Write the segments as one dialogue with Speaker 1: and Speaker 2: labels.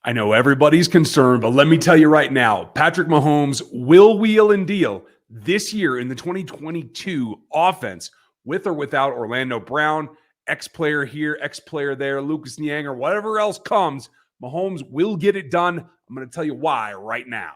Speaker 1: I know everybody's concerned, but let me tell you right now, Patrick Mahomes will wheel and deal this year in the 2022 offense with or without Orlando Brown, ex-player here, ex-player there, Lucas Niang, or whatever else comes. Mahomes will get it done. I'm going to tell you why right now.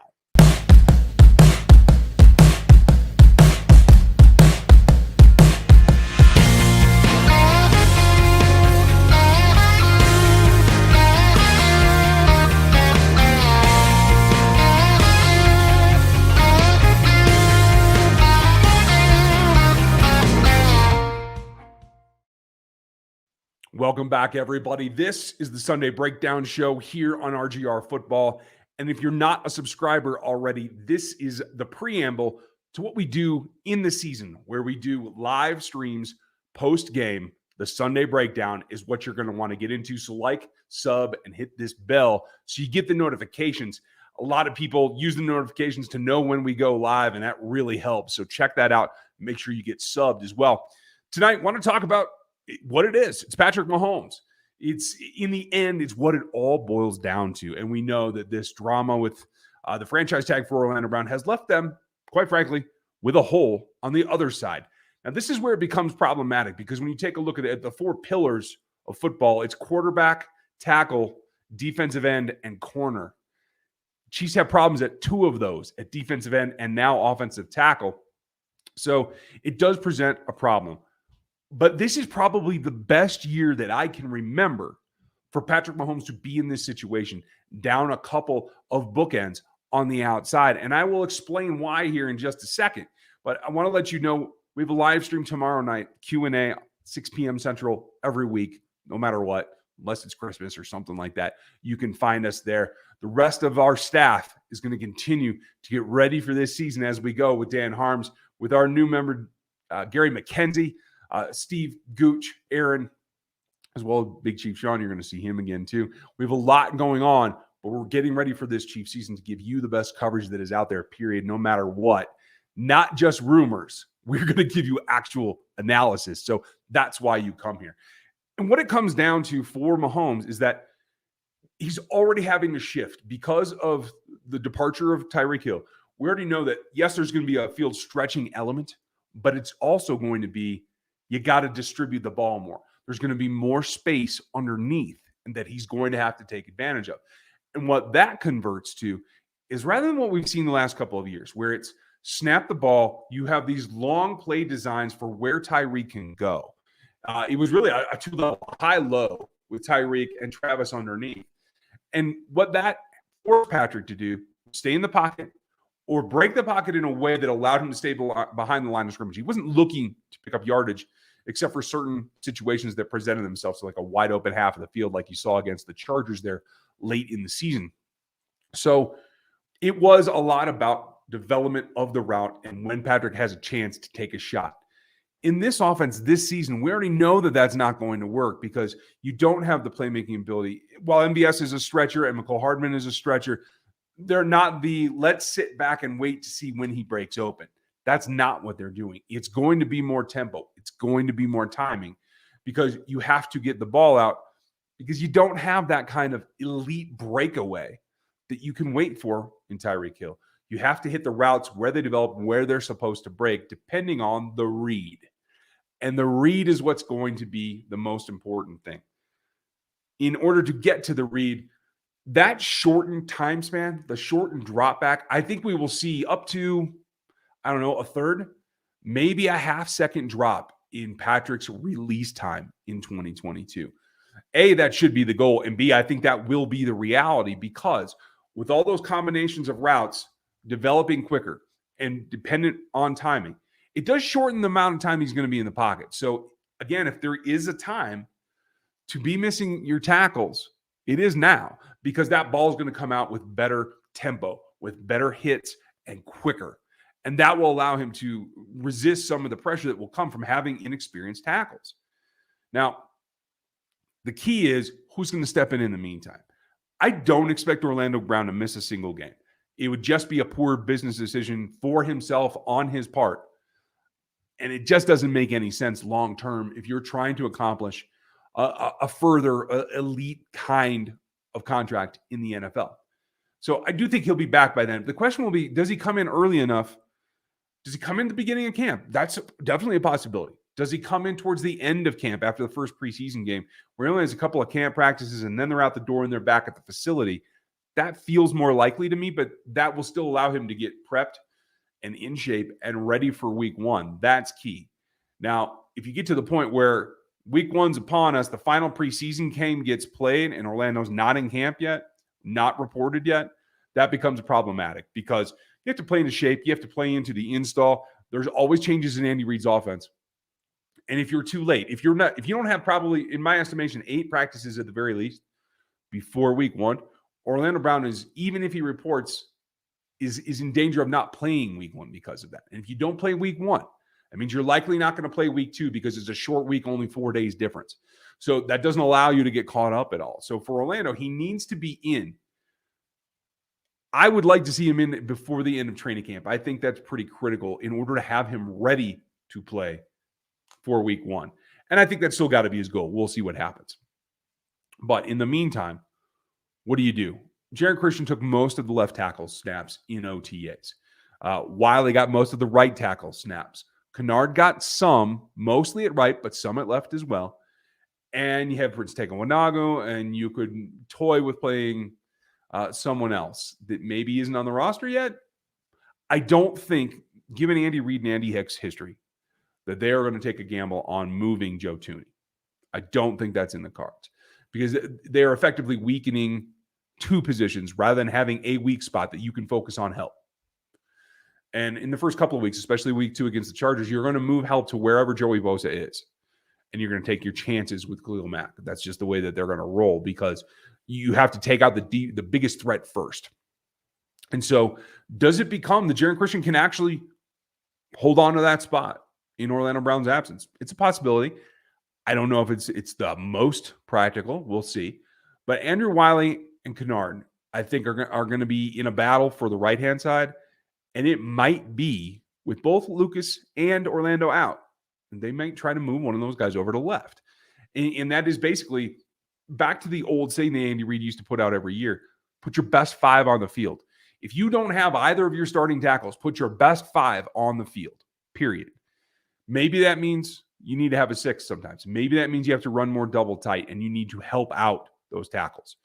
Speaker 1: Welcome back, everybody. This is the Sunday Breakdown Show here on RGR Football. And if you're not a subscriber already, this is the preamble to what we do in the season, where we do live streams post-game. The Sunday Breakdown is what you're going to want to get into. So like, sub, and hit this bell so you get the notifications. A lot of people use the notifications to know when we go live, and that really helps. So check that out. Make sure you get subbed as well. Tonight, I want to talk about what it is. It's Patrick Mahomes. It's in the end, it's what it all boils down to. And we know that this drama with the franchise tag for Orlando Brown has left them, quite frankly, with a hole on the other side. Now, this is where it becomes problematic because when you take a look at it, the four pillars of football, it's quarterback, tackle, defensive end, and corner. Chiefs have problems at two of those, at defensive end and now offensive tackle. So it does present a problem. But this is probably the best year that I can remember for Patrick Mahomes to be in this situation, down a couple of bookends on the outside. And I will explain why here in just a second. But I want to let you know we have a live stream tomorrow night, Q&A, 6 p.m. Central every week, no matter what, unless it's Christmas or something like that. You can find us there. The rest of our staff is going to continue to get ready for this season as we go with Dan Harms, with our new member, Gary McKenzie, Steve Gooch, Aaron, as well as Big Chief Sean. You're going to see him again too. We have a lot going on, but we're getting ready for this Chief season to give you the best coverage that is out there, period, no matter what. Not just rumors. We're going to give you actual analysis. So that's why you come here. And what it comes down to for Mahomes is that he's already having to shift because of the departure of Tyreek Hill. We already know that, yes, there's going to be a field stretching element, but it's also going to be you got to distribute the ball more. There's going to be more space underneath and that he's going to have to take advantage of. And what that converts to is, rather than what we've seen the last couple of years, where it's snap the ball, you have these long play designs for where Tyreek can go. It was really a two-level high-low with Tyreek and Travis underneath. And what that forced Patrick to do, stay in the pocket or break the pocket in a way that allowed him to stay behind the line of scrimmage. He wasn't looking to pick up yardage except for certain situations that presented themselves, like a wide open half of the field like you saw against the Chargers there late in the season. So it was a lot about development of the route and when Patrick has a chance to take a shot. In this offense this season, we already know that that's not going to work because you don't have the playmaking ability. While MVS is a stretcher and McCole Hardman is a stretcher, they're not the let's sit back and wait to see when he breaks open. That's not what they're doing. It's going to be more tempo. It's going to be more timing because you have to get the ball out because you don't have that kind of elite breakaway that you can wait for in Tyreek Hill. You have to hit the routes where they develop, where they're supposed to break, depending on the read. And the read is what's going to be the most important thing. In order to get to the read, that shortened time span, the shortened drop back, I think we will see up to, a third, maybe a half-second drop in Patrick's release time in 2022. A, that should be the goal. And B, I think that will be the reality because with all those combinations of routes developing quicker and dependent on timing, it does shorten the amount of time he's going to be in the pocket. So again, if there is a time to be missing your tackles, it is now because that ball is going to come out with better tempo, with better hits and quicker. And that will allow him to resist some of the pressure that will come from having inexperienced tackles. Now, the key is who's going to step in the meantime. I don't expect Orlando Brown to miss a single game. It would just be a poor business decision for himself on his part. And it just doesn't make any sense long-term if you're trying to accomplish a further elite kind of contract in the NFL. So I do think he'll be back by then. The question will be, does he come in early enough? Does he come in the beginning of camp? That's definitely a possibility. Does he come in towards the end of camp after the first preseason game, where he only has a couple of camp practices and then they're out the door and they're back at the facility? That feels more likely to me, but that will still allow him to get prepped and in shape and ready for week one. That's key. Now, if you get to the point where week one's upon us, the final preseason game gets played and Orlando's not in camp yet, not reported yet, that becomes problematic because you have to play into shape. You have to play into the install. There's always changes in Andy Reid's offense. And if you're too late, if you don't have probably, in my estimation, 8 practices at the very least before week one, Orlando Brown is, even if he reports, is in danger of not playing week one because of that. And if you don't play week one, that means you're likely not going to play week 2 because it's a short week, only 4 days difference. So that doesn't allow you to get caught up at all. So for Orlando, he needs to be in. I would like to see him in before the end of training camp. I think that's pretty critical in order to have him ready to play for week one. And I think that's still got to be his goal. We'll see what happens. But in the meantime, what do you do? Jared Christian took most of the left tackle snaps in OTAs. Wiley got most of the right tackle snaps. Kennard got some, mostly at right, but some at left as well. And you have Prince Tekawanago, and you could toy with playing someone else that maybe isn't on the roster yet. I don't think, given Andy Reid and Andy Hick's history, that they are going to take a gamble on moving Joe Thuney. I don't think that's in the cards because they are effectively weakening 2 positions rather than having a weak spot that you can focus on help. And in the first couple of weeks, especially week 2 against the Chargers, you're going to move help to wherever Joey Bosa is. And you're going to take your chances with Khalil Mack. That's just the way that they're going to roll because you have to take out the biggest threat first. And so does it become that Jaron Christian can actually hold on to that spot in Orlando Brown's absence? It's a possibility. I don't know if it's the most practical. We'll see. But Andrew Wiley and Kennard, I think, are going to be in a battle for the right-hand side. And it might be with both Lucas and Orlando out. And they might try to move one of those guys over to left. And that is basically back to the old saying that Andy Reid used to put out every year. Put your best 5 on the field. If you don't have either of your starting tackles, put your best 5 on the field, period. Maybe that means you need to have a 6 sometimes. Maybe that means you have to run more double tight and you need to help out those tackles.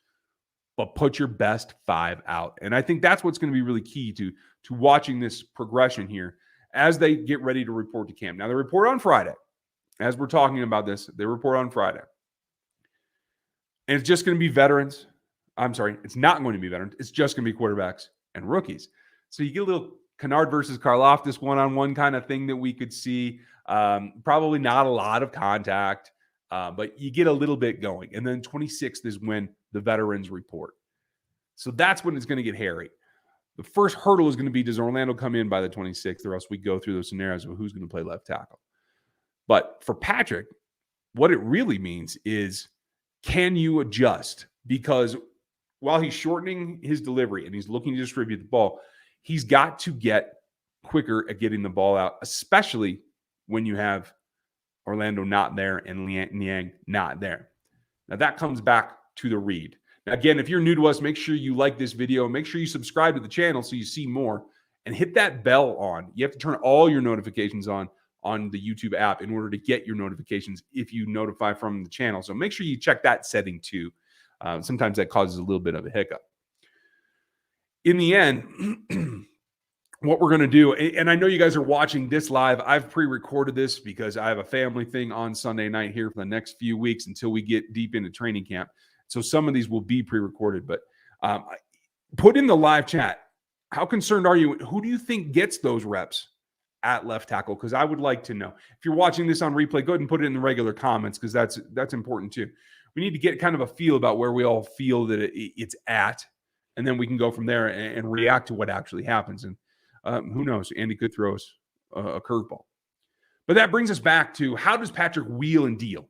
Speaker 1: But put your best 5 out. And I think that's what's going to be really key to watching this progression here as they get ready to report to camp. Now, they report on Friday. As we're talking about this, they report on Friday. And it's just going to be veterans. I'm sorry, it's not going to be veterans. It's just going to be quarterbacks and rookies. So you get a little Kennard versus Karlaftis one-on-one kind of thing that we could see. Probably not a lot of contact, but you get a little bit going. And then 26th is when the veterans report. So that's when it's going to get hairy. The first hurdle is going to be, does Orlando come in by the 26th, or else we go through those scenarios of who's going to play left tackle. But for Patrick, what it really means is, can you adjust? Because while he's shortening his delivery and he's looking to distribute the ball, he's got to get quicker at getting the ball out, especially when you have Orlando not there and Niang not there. Now that comes back to the read. Now, again, if you're new to us, make sure you like this video. Make sure you subscribe to the channel so you see more. And hit that bell on. You have to turn all your notifications on the YouTube app in order to get your notifications if you notify from the channel. So make sure you check that setting too. Sometimes that causes a little bit of a hiccup. In the end, what we're going to do, and I know you guys are watching this live. I've pre-recorded this because I have a family thing on Sunday night here for the next few weeks until we get deep into training camp. So some of these will be pre-recorded, but put in the live chat, how concerned are you? Who do you think gets those reps at left tackle? Because I would like to know. If you're watching this on replay, go ahead and put it in the regular comments because that's important too. We need to get kind of a feel about where we all feel that it's at, and then we can go from there and react to what actually happens. And who knows? Andy could throw us a curveball. But that brings us back to, how does Patrick wheel and deal?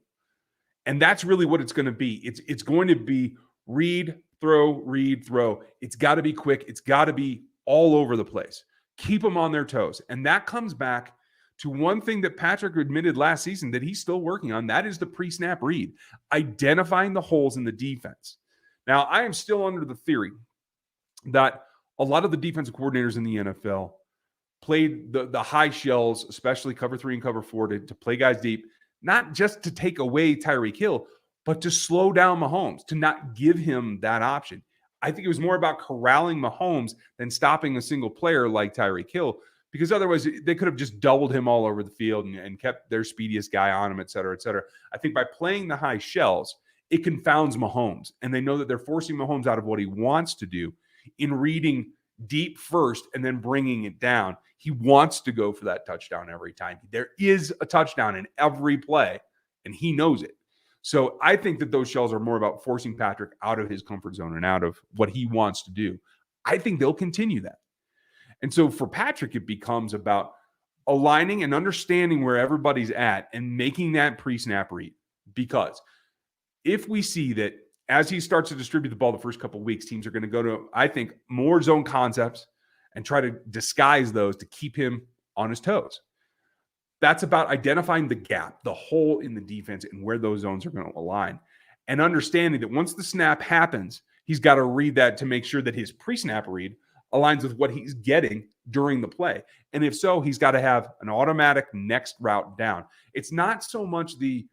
Speaker 1: And that's really what it's going to be. It's going to be read, throw. It's got to be quick. It's got to be all over the place. Keep them on their toes. And that comes back to one thing that Patrick admitted last season that he's still working on. That is the pre-snap read, identifying the holes in the defense. Now, I am still under the theory that a lot of the defensive coordinators in the NFL played the high shells, especially cover 3 and cover 4, to play guys deep, not just to take away Tyreek Hill, but to slow down Mahomes, to not give him that option. I think it was more about corralling Mahomes than stopping a single player like Tyreek Hill, because otherwise they could have just doubled him all over the field and kept their speediest guy on him, et cetera, et cetera. I think by playing the high shells, it confounds Mahomes, and they know that they're forcing Mahomes out of what he wants to do in reading deep first and then bringing it down. He wants to go for that touchdown every time. There is a touchdown in every play, and he knows it. So I think that those shells are more about forcing Patrick out of his comfort zone and out of what he wants to do. I think they'll continue that. And so for Patrick, it becomes about aligning and understanding where everybody's at and making that pre-snap read. Because if we see that as he starts to distribute the ball the first couple of weeks, teams are going to go to, I think, more zone concepts and try to disguise those to keep him on his toes. That's about identifying the gap, the hole in the defense, and where those zones are going to align. And understanding that once the snap happens, he's got to read that to make sure that his pre-snap read aligns with what he's getting during the play. And if so, he's got to have an automatic next route down. It's not so much the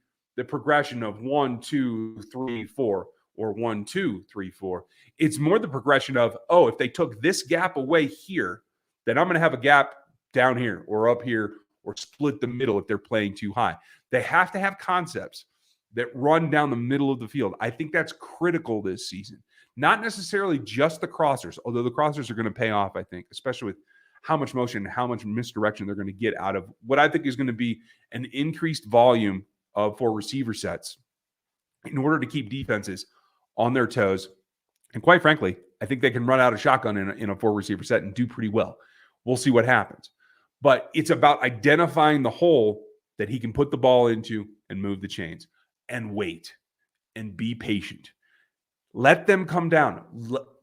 Speaker 1: progression of 1, 2, 3, 4 or 1, 2, 3, 4. It's more the progression of, oh, if they took this gap away here, then I'm going to have a gap down here or up here or split the middle if they're playing too high. They have to have concepts that run down the middle of the field. I think that's critical this season. Not necessarily just the crossers, although the crossers are going to pay off, I think, especially with how much motion and how much misdirection they're going to get out of what I think is going to be an increased volume for receiver sets in order to keep defenses on their toes. And quite frankly, I think they can run out of shotgun in a 4-receiver set and do pretty well. We'll see what happens. But it's about identifying the hole that he can put the ball into and move the chains and wait and be patient. Let them come down.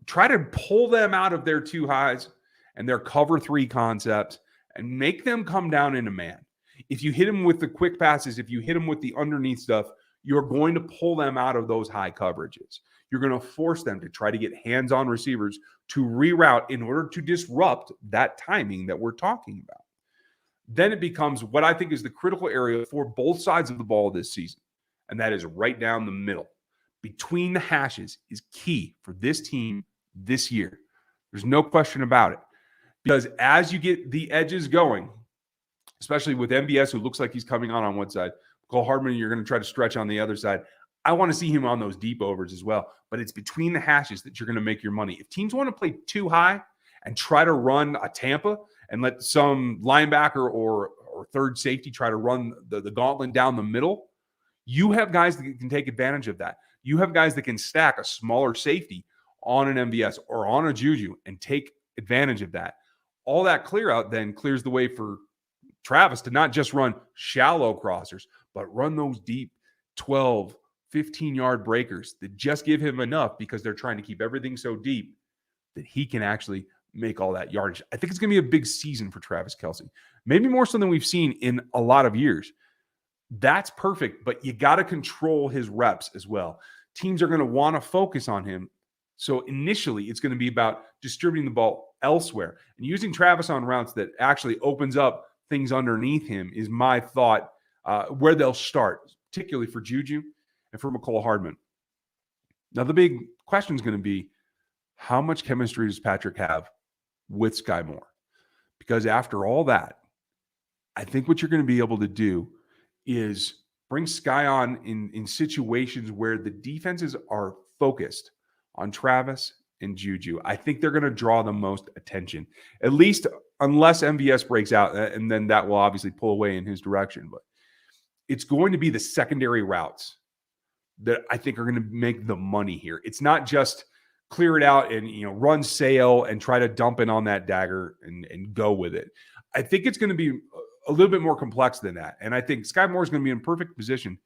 Speaker 1: Try to pull them out of their 2 highs and their cover 3 concepts and make them come down in a man. If you hit them with the quick passes, if you hit them with the underneath stuff, you're going to pull them out of those high coverages. You're going to force them to try to get hands-on receivers to reroute in order to disrupt that timing that we're talking about. Then it becomes what I think is the critical area for both sides of the ball this season, and that is right down the middle. Between the hashes is key for this team this year. There's no question about it. Because as you get the edges going, especially with MBS, who looks like he's coming on one side, Cole Hardman, you're going to try to stretch on the other side. I want to see him on those deep overs as well. But it's between the hashes that you're going to make your money. If teams want to play too high and try to run a Tampa and let some linebacker or third safety try to run the gauntlet down the middle, you have guys that can take advantage of that. You have guys that can stack a smaller safety on an MVS or on a Juju and take advantage of that. All that clear out then clears the way for Travis to not just run shallow crossers, but run those deep 12, 15-yard breakers that just give him enough because they're trying to keep everything so deep that he can actually make all that yardage. I think it's going to be a big season for Travis Kelce, maybe more so than we've seen in a lot of years. That's perfect, but you got to control his reps as well. Teams are going to want to focus on him. So initially, it's going to be about distributing the ball elsewhere. And using Travis on routes that actually opens up things underneath him is my thought where they'll start, particularly for Juju and for Mecole Hardman. Now, the big question is going to be, how much chemistry does Patrick have with Sky Moore? Because after all that, I think what you're going to be able to do is bring Sky on in situations where the defenses are focused on Travis and Juju. I think they're going to draw the most attention, at least unless MVS breaks out, and then that will obviously pull away in his direction. But it's going to be the secondary routes that I think are going to make the money here. It's not just clear it out and run sail and try to dump in on that dagger and go with it. I think it's going to be a little bit more complex than that. And I think Sky Moore is going to be in perfect position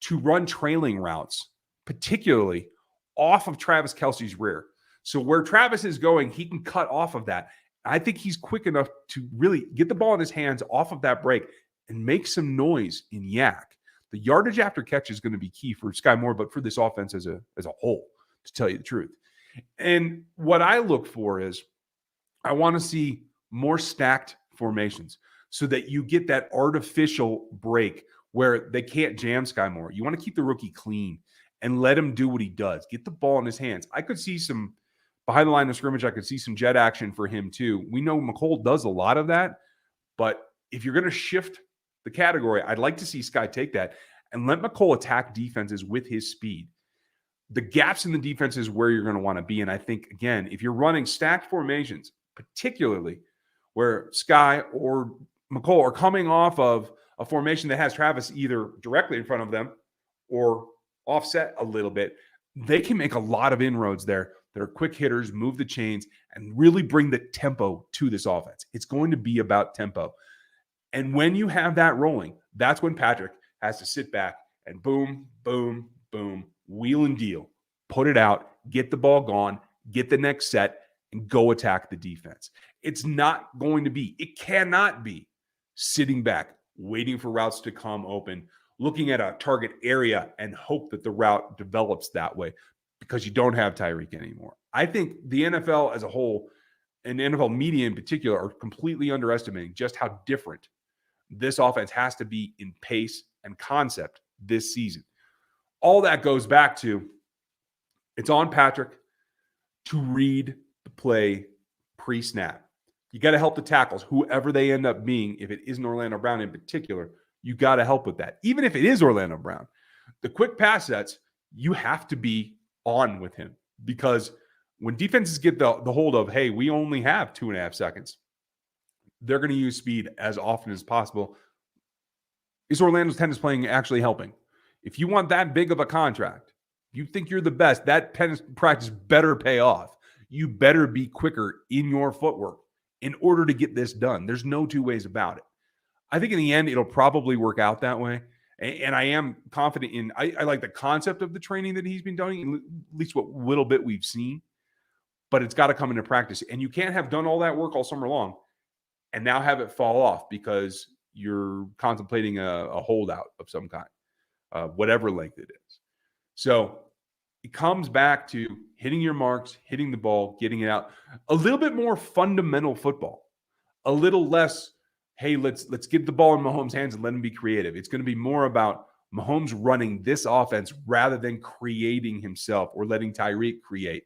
Speaker 1: to run trailing routes, particularly off of Travis Kelce's rear. So where Travis is going, he can cut off of that. I think he's quick enough to really get the ball in his hands off of that break and make some noise in yak. The yardage after catch is going to be key for Sky Moore, but for this offense as a whole. to tell you the truth. And what I look for is I want to see more stacked formations so that you get that artificial break where they can't jam Sky Moore. You want to keep the rookie clean and let him do what he does. Get the ball in his hands. I could see some behind the line of scrimmage. I could see some jet action for him too. We know McCole does a lot of that, but if you're going to shift the category, I'd like to see Sky take that and let McCole attack defenses with his speed. The gaps in the defense is where you're going to want to be. And I think, again, if you're running stacked formations, particularly where Sky or McCole are coming off of a formation that has Travis either directly in front of them or offset a little bit, they can make a lot of inroads there. They're quick hitters, move the chains, and really bring the tempo to this offense. It's going to be about tempo. And when you have that rolling, that's when Patrick has to sit back and boom, boom, boom, wheel and deal, put it out, get the ball gone, get the next set, and go attack the defense. It's not going to be, it cannot be sitting back, waiting for routes to come open, looking at a target area and hope that the route develops that way because you don't have Tyreek anymore. I think the NFL as a whole and NFL media in particular are completely underestimating just how different this offense has to be in pace and concept this season. All that goes back to it's on Patrick to read the play pre-snap. You got to help the tackles, whoever they end up being. If it isn't Orlando Brown in particular, you got to help with that. Even if it is Orlando Brown, the quick pass sets, you have to be on with him because when defenses get the hold of, hey, we only have 2.5 seconds, they're going to use speed as often as possible. Is Orlando's tennis playing actually helping? If you want that big of a contract, you think you're the best, that tennis practice better pay off. You better be quicker in your footwork in order to get this done. There's no two ways about it. I think in the end, it'll probably work out that way. And I am confident in, I like the concept of the training that he's been doing, at least what little bit we've seen, but it's got to come into practice. And you can't have done all that work all summer long and now have it fall off because you're contemplating a holdout of some kind, whatever length it is. So it comes back to hitting your marks, hitting the ball, getting it out. A little bit more fundamental football, a little less, hey, let's get the ball in Mahomes' hands and let him be creative. It's going to be more about Mahomes running this offense rather than creating himself or letting Tyreek create.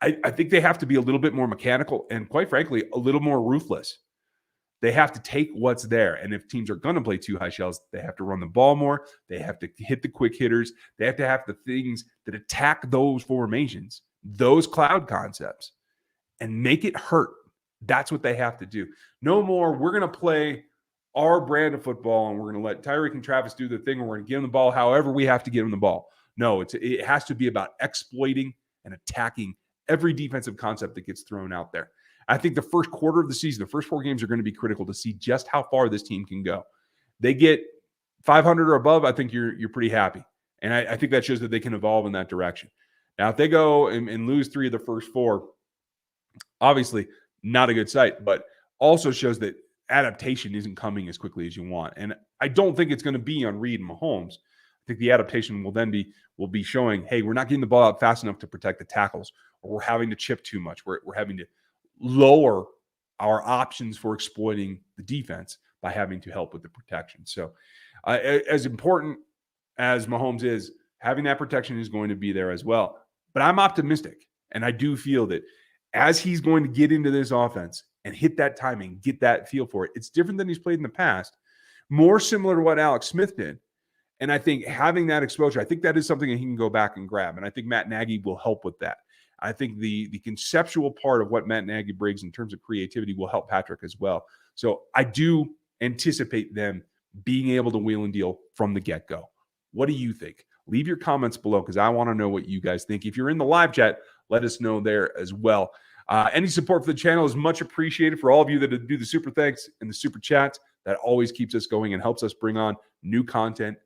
Speaker 1: I think they have to be a little bit more mechanical and, quite frankly, a little more ruthless. They have to take what's there. And if teams are going to play two high shells, they have to run the ball more. They have to hit the quick hitters. They have to have the things that attack those formations, those cloud concepts, and make it hurt. That's what they have to do. No more, we're going to play our brand of football and we're going to let Tyreek and Travis do the thing and we're going to give them the ball however we have to give them the ball. No, it has to be about exploiting and attacking every defensive concept that gets thrown out there. I think the first quarter of the season, the first 4 games are going to be critical to see just how far this team can go. They get 500 or above, I think you're pretty happy. And I think that shows that they can evolve in that direction. Now, if they go and lose 3 of the first 4, obviously not a good sight, but also shows that adaptation isn't coming as quickly as you want. And I don't think it's going to be on Reed and Mahomes. I think the adaptation will be showing, hey, we're not getting the ball out fast enough to protect the tackles, or we're having to chip too much. We're having to lower our options for exploiting the defense by having to help with the protection. So as important as Mahomes is, having that protection is going to be there as well. But I'm optimistic, and I do feel that as he's going to get into this offense and hit that timing, get that feel for it, it's different than he's played in the past, more similar to what Alex Smith did. And I think having that exposure, I think that is something that he can go back and grab. And I think Matt Nagy will help with that. I think the conceptual part of what Matt Nagy brings in terms of creativity will help Patrick as well. So I do anticipate them being able to wheel and deal from the get-go. What do you think? Leave your comments below because I want to know what you guys think. If you're in the live chat, let us know there as well. Any support for the channel is much appreciated. For all of you that do the super thanks and the super chats, that always keeps us going and helps us bring on new content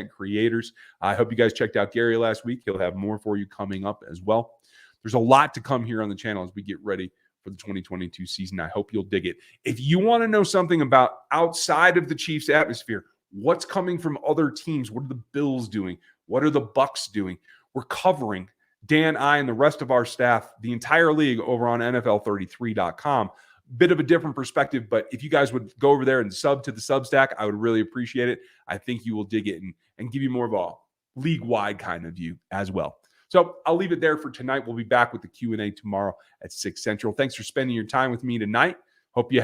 Speaker 1: creators. I hope you guys checked out Gary last week. He'll have more for you coming up as well. There's a lot to come here on the channel as we get ready for the 2022 season. I hope you'll dig it. If you want to know something about outside of the Chiefs atmosphere, what's coming from other teams, what are the Bills doing? What are the Bucks doing? We're covering Dan, I, and the rest of our staff, the entire league over on NFL33.com. Bit of a different perspective, but if you guys would go over there and sub to the Substack, I would really appreciate it. I think you will dig it and give you more of a league-wide kind of view as well. So I'll leave it there for tonight. We'll be back with the Q&A tomorrow at 6 Central. Thanks for spending your time with me tonight. Hope you